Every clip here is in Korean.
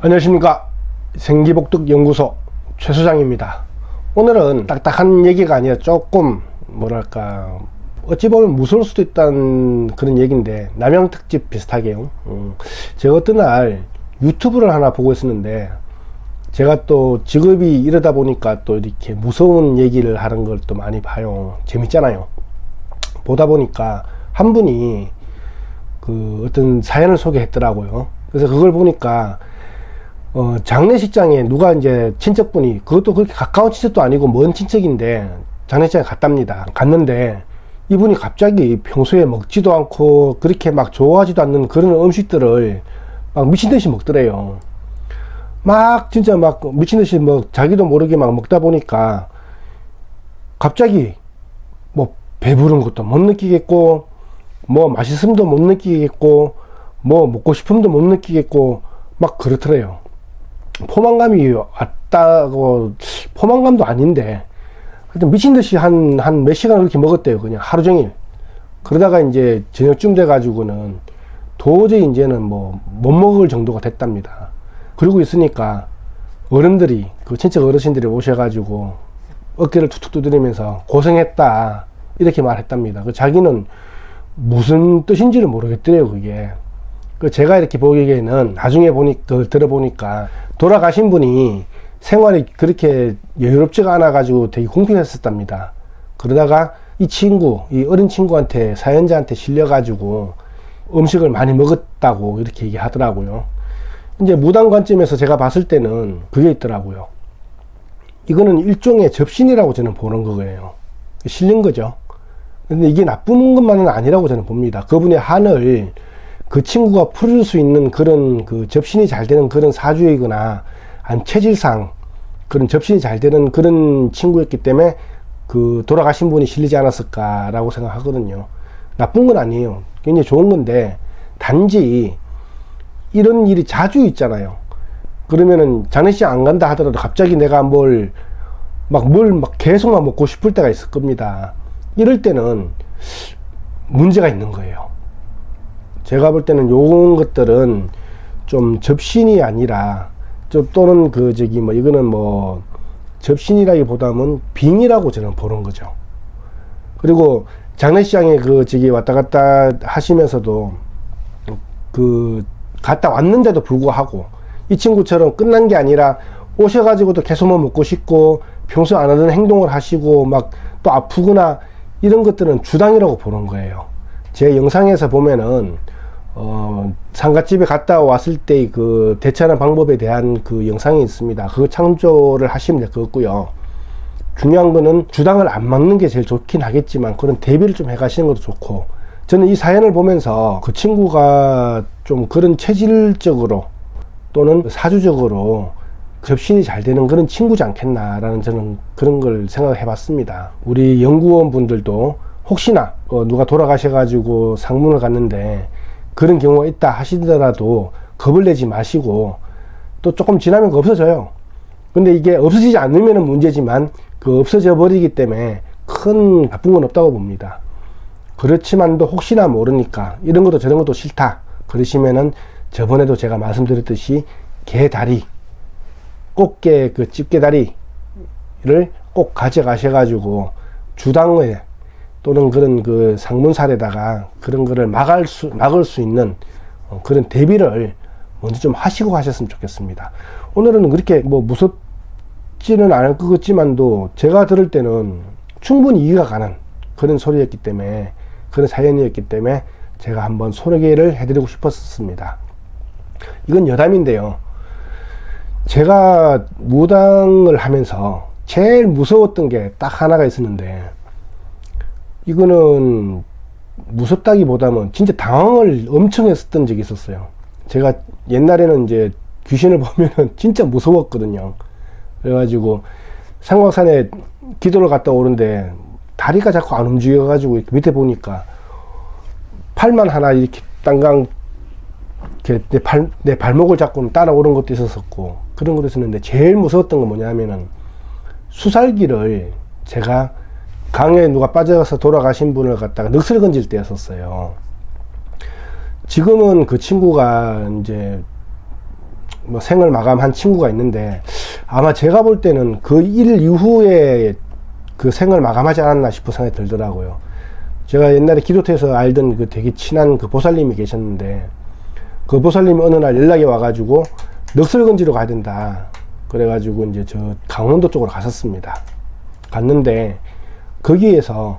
안녕하십니까. 생기복덕연구소 최 소장입니다. 오늘은 딱딱한 얘기가 아니라 조금 뭐랄까 어찌 보면 무서울 수도 있다는 그런 얘기인데, 남양특집 비슷하게요. 제가 어떤 날 유튜브를 하나 보고 있었는데, 제가 또 직업이 이러다 보니까 또 이렇게 무서운 얘기를 하는 걸 또 많이 봐요. 재밌잖아요. 보다 보니까 한 분이 그 어떤 사연을 소개했더라고요. 그래서 그걸 보니까 장례식장에 누가 이제 친척분이, 그것도 그렇게 가까운 친척도 아니고 먼 친척인데 장례식장에 갔답니다. 갔는데 이분이 갑자기 평소에 먹지도 않고 그렇게 막 좋아하지도 않는 그런 음식들을 막 미친듯이 먹더래요. 막 진짜 막 미친듯이 자기도 모르게 막 먹다 보니까 갑자기 뭐 배부른 것도 못 느끼겠고, 뭐 맛있음도 못 느끼겠고, 뭐 먹고 싶음도 못 느끼겠고 막 그렇더래요. 포만감이 왔다고, 포만감도 아닌데 하여튼 미친듯이 한 몇 시간을 그렇게 먹었대요. 그냥 하루 종일. 그러다가 이제 저녁쯤 돼 가지고는 도저히 이제는 뭐 못 먹을 정도가 됐답니다. 그러고 있으니까 어른들이, 그 친척 어르신들이 오셔가지고 어깨를 툭툭 두드리면서 고생했다 이렇게 말했답니다. 그 자기는 무슨 뜻인지를 모르겠더래요. 그게 제가 이렇게 보기에는 나중에 들어보니까 돌아가신 분이 생활이 그렇게 여유롭지가 않아 가지고 되게 궁핍했었답니다. 그러다가 이 어린 친구한테, 사연자한테 실려 가지고 음식을 많이 먹었다고 이렇게 얘기하더라고요. 이제 무당 관점에서 제가 봤을 때는 그게 있더라고요. 이거는 일종의 접신이라고 저는 보는 거예요. 실린 거죠. 근데 이게 나쁜 것만은 아니라고 저는 봅니다. 그분의 한을 그 친구가 풀을 수 있는 그런 그 접신이 잘 되는 그런 사주이거나 아니면 체질상 그런 접신이 잘 되는 그런 친구였기 때문에 그 돌아가신 분이 실리지 않았을까라고 생각하거든요. 나쁜 건 아니에요. 굉장히 좋은 건데, 단지 이런 일이 자주 있잖아요. 그러면은 장례식 안 간다 하더라도 갑자기 내가 뭘 계속 먹고 싶을 때가 있을 겁니다. 이럴 때는 문제가 있는 거예요. 제가 볼 때는 요런 것들은 좀 접신이 아니라, 또는 이거는 뭐 접신이라기보다는 빙이라고 저는 보는 거죠. 그리고 장례식장에 왔다 갔다 하시면서도 갔다 왔는데도 불구하고 이 친구처럼 끝난 게 아니라 오셔가지고도 계속 먹고 싶고 평소 안 하던 행동을 하시고 막 또 아프거나 이런 것들은 주당이라고 보는 거예요. 제 영상에서 보면은 상갓집에 갔다 왔을 때 그 대처하는 방법에 대한 그 영상이 있습니다. 그거 참조를 하시면 될 것 같고요. 중요한 거는 주당을 안 막는 게 제일 좋긴 하겠지만 그런 대비를 좀 해 가시는 것도 좋고, 저는 이 사연을 보면서 그 친구가 좀 그런 체질적으로 또는 사주적으로 접신이 잘 되는 그런 친구지 않겠나라는 저는 그런 걸 생각해 봤습니다. 우리 연구원 분들도 혹시나 누가 돌아가셔가지고 상문을 갔는데 그런 경우가 있다 하시더라도 겁을 내지 마시고, 또 조금 지나면 그거 없어져요. 근데 이게 없어지지 않으면 문제지만 없어져 버리기 때문에 큰 나쁜 건 없다고 봅니다. 그렇지만도 혹시나 모르니까 이런 것도 저런 것도 싫다 그러시면은, 저번에도 제가 말씀드렸듯이 게다리, 꽃게 집게다리를 꼭 가져가셔가지고 주당에 또는 그런 상문살에다가 그런 거를 막을 수 있는 그런 대비를 먼저 좀 하시고 가셨으면 좋겠습니다. 오늘은 그렇게 뭐 무섭지는 않을 것 같지만도 제가 들을 때는 충분히 이해가 가는 그런 소리였기 때문에, 그런 사연이었기 때문에 제가 한번 소개를 해드리고 싶었습니다. 이건 여담인데요. 제가 무당을 하면서 제일 무서웠던 게 딱 하나가 있었는데, 이거는 무섭다기보다는 진짜 당황을 엄청 했었던 적이 있었어요. 제가 옛날에는 이제 귀신을 보면은 진짜 무서웠거든요. 그래가지고 삼각산에 기도를 갔다 오는데 다리가 자꾸 안 움직여가지고 밑에 보니까 팔만 하나 이렇게 땅강 내 발목을 잡고 따라오는 것도 있었고 그런 것도 있었는데, 제일 무서웠던 건 뭐냐면은 수살기를 제가 강에 누가 빠져서 돌아가신 분을 갖다가 넋을 건질 때였었어요. 지금은 그 친구가 이제 뭐 생을 마감한 친구가 있는데, 아마 제가 볼 때는 그 일 이후에 그 생을 마감하지 않았나 싶은 생각이 들더라고요. 제가 옛날에 기도터에서 알던 그 되게 친한 그 보살님이 계셨는데, 그 보살님이 어느 날 연락이 와가지고 넋을 건지러 가야 된다. 그래가지고 이제 저 강원도 쪽으로 갔었습니다. 갔는데 거기에서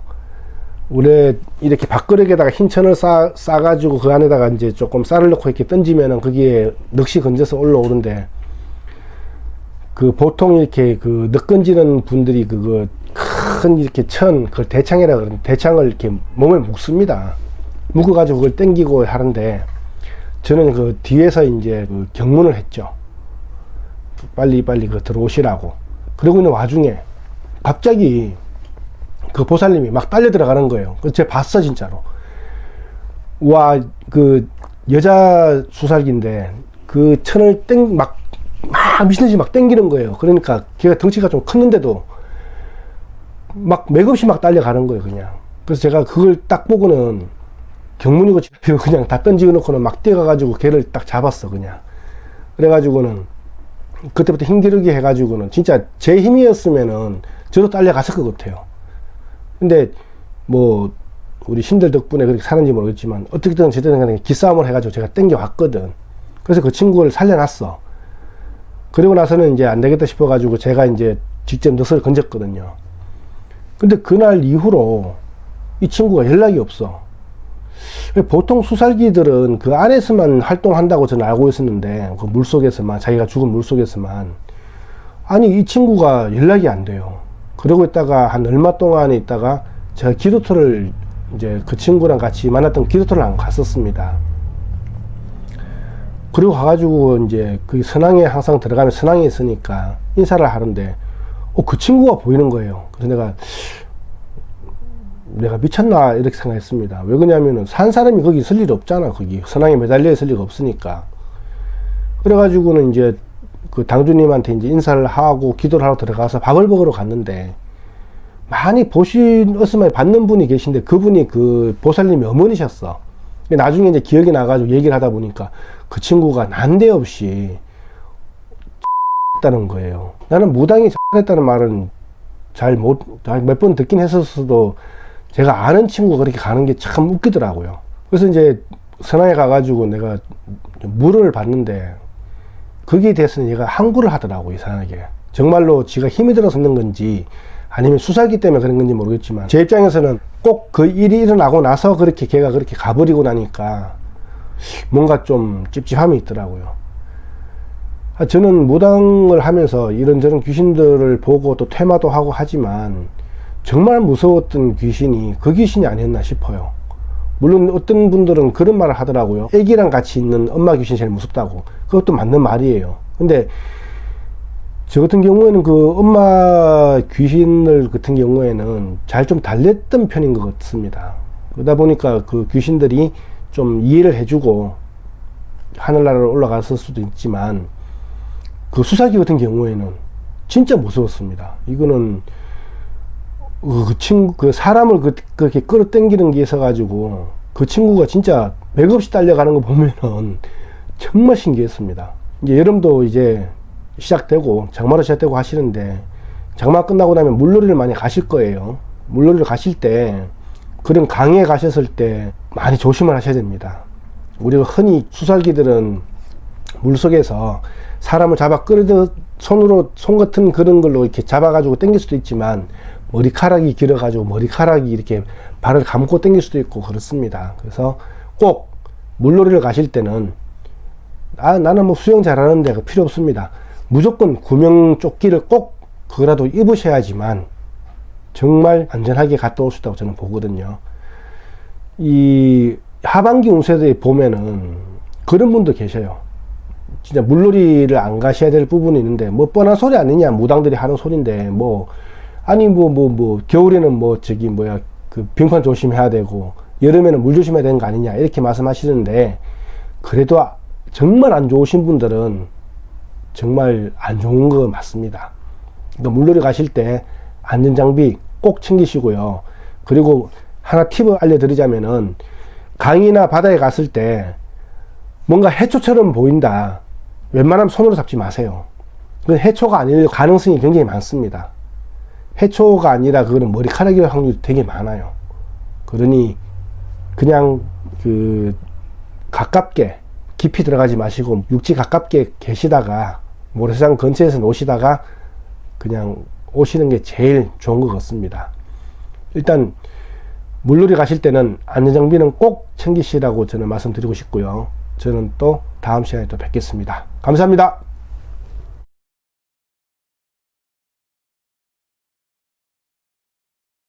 우리 이렇게 밥그릇에다가 흰천을 싸가지고 그 안에다가 이제 조금 쌀을 넣고 이렇게 던지면은 거기에 넋이 건져서 올라오는데, 그 보통 이렇게 그 넋 건지는 분들이 그거 큰 이렇게 그걸 대창이라 그러는데, 대창을 이렇게 몸에 묶습니다. 묶어가지고 그걸 땡기고 하는데, 저는 그 뒤에서 이제 그 경문을 했죠. 빨리 그 들어오시라고. 그러고 있는 와중에 갑자기 그 보살님이 막 딸려 들어가는 거예요. 그래서 제가 봤어, 진짜로. 와, 그 여자 수살기인데 그 천을 막 미친듯이 막 땡기는 거예요. 그러니까 걔가 덩치가 좀 컸는데도 막 맥없이 막 딸려가는 거예요, 그냥. 그래서 제가 그걸 딱 보고는 경문이고 그냥 다 던지고 놓고는 막 뛰어가가지고 걔를 딱 잡았어, 그냥. 그래가지고는 그때부터 힘기르기 해가지고는 진짜 제 힘이었으면은 저도 딸려갔을 것 같아요. 근데 뭐 우리 신들 덕분에 그렇게 사는지 모르겠지만 어떻게든 제대로 기싸움을 해가지고 제가 땡겨왔거든. 그래서 그 친구를 살려놨어. 그리고 나서는 이제 안 되겠다 싶어가지고 제가 이제 직접 넋을 건졌거든요. 근데 그날 이후로 이 친구가 연락이 없어. 보통 수살기들은 그 안에서만 활동한다고 저는 알고 있었는데, 그 물속에서만, 자기가 죽은 물속에서만. 아니, 이 친구가 연락이 안 돼요. 그러고 있다가 한 얼마 동안 있다가 제가 기도터를 이제 그 친구랑 같이 만났던 기도터를 한번 갔었습니다. 그리고 가가지고 이제 그 선왕에 항상 들어가면 선왕에 있으니까 인사를 하는데, 그 친구가 보이는 거예요. 그래서 내가 미쳤나 이렇게 생각했습니다. 왜 그러냐면은 산 사람이 거기 있을 일이 없잖아. 거기 선왕에 매달려 있을 리가 없으니까. 그래가지고는 이제 그 당주님한테 이제 인사를 하고 기도를 하러 들어가서 밥을 먹으러 갔는데, 많이 많이 받는 분이 계신데 그분이 그 보살님이 어머니셨어. 나중에 이제 기억이 나가지고 얘기를 하다 보니까 그 친구가 난데없이 했다는 거예요. 나는 무당이 했다는 말은 몇 번 듣긴 했었어도 제가 아는 친구가 그렇게 가는 게 참 웃기더라고요. 그래서 이제 선왕에 가가지고 내가 물을 봤는데 거기에 대해서는 얘가 항구를 하더라고, 이상하게. 정말로 지가 힘이 들어서 있는 건지 아니면 수살기 때문에 그런 건지 모르겠지만, 제 입장에서는 꼭 그 일이 일어나고 나서 그렇게 걔가 그렇게 가버리고 나니까 뭔가 좀 찝찝함이 있더라고요. 저는 무당을 하면서 이런저런 귀신들을 보고 또 퇴마도 하고 하지만 정말 무서웠던 귀신이 그 귀신이 아니었나 싶어요. 물론 어떤 분들은 그런 말을 하더라고요. 애기랑 같이 있는 엄마 귀신이 제일 무섭다고. 그것도 맞는 말이에요. 근데 저 같은 경우에는 그 엄마 귀신들 같은 경우에는 잘 좀 달랬던 편인 것 같습니다. 그러다 보니까 그 귀신들이 좀 이해를 해주고 하늘나라로 올라갔을 수도 있지만, 그 수사기 같은 경우에는 진짜 무서웠습니다. 이거는 그 사람을 그렇게 끌어당기는 게 있어가지고 그 친구가 진짜 맥없이 달려가는 거 보면은 정말 신기했습니다. 이제 여름도 이제 시작되고 장마로 시작되고 하시는데, 장마 끝나고 나면 물놀이를 많이 가실 거예요. 물놀이를 가실 때 그런 강에 가셨을 때 많이 조심을 하셔야 됩니다. 우리가 흔히 수살기들은 물속에서 사람을 잡아 손 같은 그런 걸로 이렇게 잡아가지고 당길 수도 있지만, 머리카락이 길어가지고 머리카락이 이렇게 발을 감고 당길 수도 있고 그렇습니다. 그래서 꼭 물놀이를 가실 때는, 나는 뭐 수영 잘하는데 그 필요 없습니다. 무조건 구명 조끼를 꼭 그거라도 입으셔야지만 정말 안전하게 갔다 올 수 있다고 저는 보거든요. 이 하반기 운세대에 보면은 그런 분도 계셔요. 진짜 물놀이를 안 가셔야 될 부분이 있는데, 뭐 뻔한 소리 아니냐, 무당들이 하는 소리인데, 겨울에는 그 빙판 조심해야 되고 여름에는 물 조심해야 되는 거 아니냐 이렇게 말씀하시는데, 그래도 정말 안 좋으신 분들은 정말 안 좋은 거 맞습니다. 그러니까 물놀이 가실 때 안전장비 꼭 챙기시고요. 그리고 하나 팁을 알려드리자면은, 강이나 바다에 갔을 때 뭔가 해초처럼 보인다. 웬만하면 손으로 잡지 마세요. 그건 해초가 아닐 가능성이 굉장히 많습니다. 해초가 아니라 그거는 머리카락일 확률이 되게 많아요. 그러니 그냥 가깝게 깊이 들어가지 마시고 육지 가깝게 계시다가 모래사장 근처에서 노시다가 그냥 오시는 게 제일 좋은 것 같습니다. 일단 물놀이 가실 때는 안전장비는 꼭 챙기시라고 저는 말씀드리고 싶고요. 저는 또 다음 시간에 또 뵙겠습니다. 감사합니다.